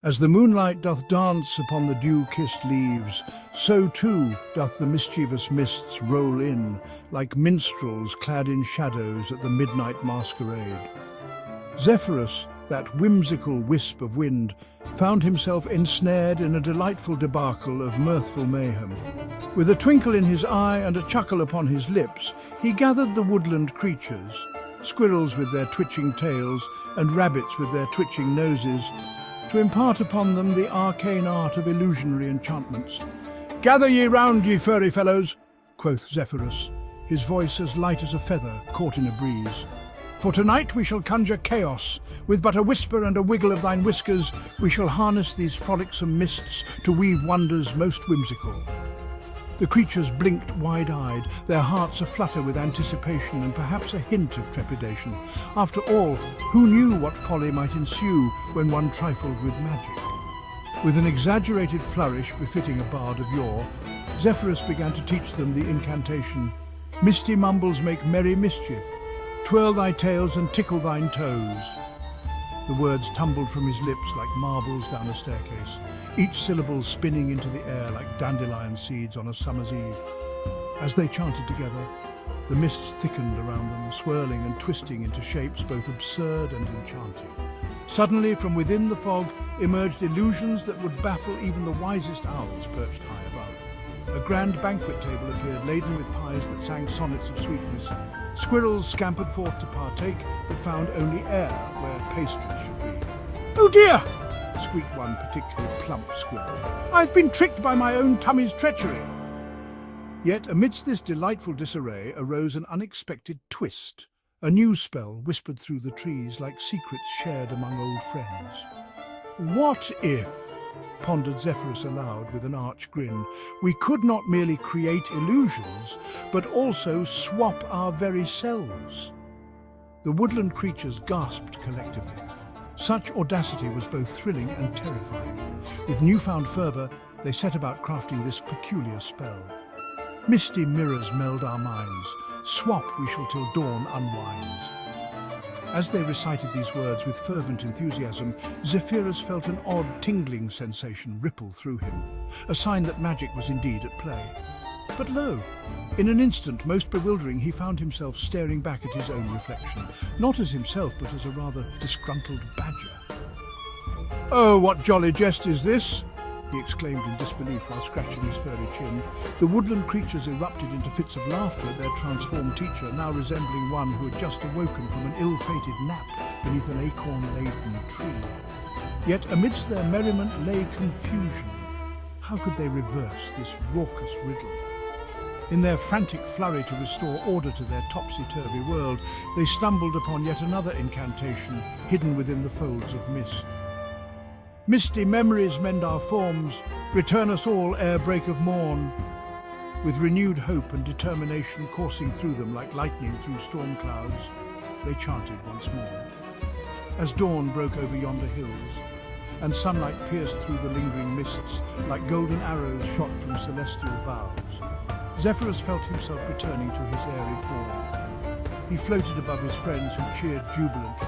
As the moonlight doth dance upon the dew-kissed leaves, so too doth the mischievous mists roll in, like minstrels clad in shadows at the midnight masquerade. Zephyrus, that whimsical wisp of wind, found himself ensnared in a delightful debacle of mirthful mayhem. With a twinkle in his eye and a chuckle upon his lips, he gathered the woodland creatures, squirrels with their twitching tails and rabbits with their twitching noses, to impart upon them the arcane art of illusionary enchantments. "Gather ye round, ye furry fellows," quoth Zephyrus, his voice as light as a feather caught in a breeze. "For tonight we shall conjure chaos. With but a whisper and a wiggle of thine whiskers, we shall harness these frolicsome mists to weave wonders most whimsical." The creatures blinked wide-eyed, their hearts aflutter with anticipation and perhaps a hint of trepidation. After all, who knew what folly might ensue when one trifled with magic? With an exaggerated flourish befitting a bard of yore, Zephyrus began to teach them the incantation, "Misty mumbles make merry mischief. Twirl thy tails and tickle thine toes." The words tumbled from his lips like marbles down a staircase, each syllable spinning into the air like dandelion seeds on a summer's eve. As they chanted together, the mists thickened around them, swirling and twisting into shapes both absurd and enchanting. Suddenly, from within the fog, emerged illusions that would baffle even the wisest owls perched high above. A grand banquet table appeared, laden with pies that sang sonnets of sweetness. Squirrels scampered forth to partake, but found only air where pastries should be. "Oh dear!" squeaked one particularly plump squirrel. "I've been tricked by my own tummy's treachery." Yet amidst this delightful disarray arose an unexpected twist. A new spell whispered through the trees like secrets shared among old friends. "What if," pondered Zephyrus aloud with an arch grin, "we could not merely create illusions, but also swap our very selves?" The woodland creatures gasped collectively. Such audacity was both thrilling and terrifying. With newfound fervour, they set about crafting this peculiar spell. "Misty mirrors meld our minds. Swap we shall till dawn unwinds." As they recited these words with fervent enthusiasm, Zephyrus felt an odd tingling sensation ripple through him, a sign that magic was indeed at play. But lo! In an instant, most bewildering, he found himself staring back at his own reflection, not as himself, but as a rather disgruntled badger. "Oh, what jolly jest is this?" he exclaimed in disbelief while scratching his furry chin. The woodland creatures erupted into fits of laughter at their transformed teacher, now resembling one who had just awoken from an ill-fated nap beneath an acorn-laden tree. Yet amidst their merriment lay confusion. How could they reverse this raucous riddle? In their frantic flurry to restore order to their topsy-turvy world, they stumbled upon yet another incantation hidden within the folds of mist. "Misty memories mend our forms, return us all ere break of morn." With renewed hope and determination coursing through them like lightning through storm clouds, they chanted once more. As dawn broke over yonder hills, and sunlight pierced through the lingering mists like golden arrows shot from celestial boughs, Zephyrus felt himself returning to his airy form. He floated above his friends who cheered jubilantly,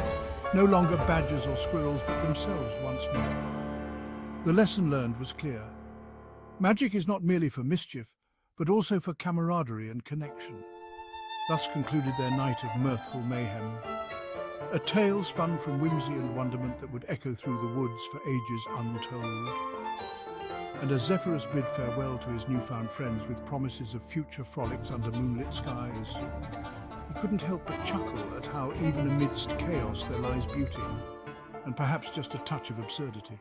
no longer badgers or squirrels, but themselves once more. The lesson learned was clear. Magic is not merely for mischief, but also for camaraderie and connection. Thus concluded their night of mirthful mayhem. A tale spun from whimsy and wonderment that would echo through the woods for ages untold. And as Zephyrus bid farewell to his newfound friends with promises of future frolics under moonlit skies, he couldn't help but chuckle at how even amidst chaos there lies beauty, and perhaps just a touch of absurdity.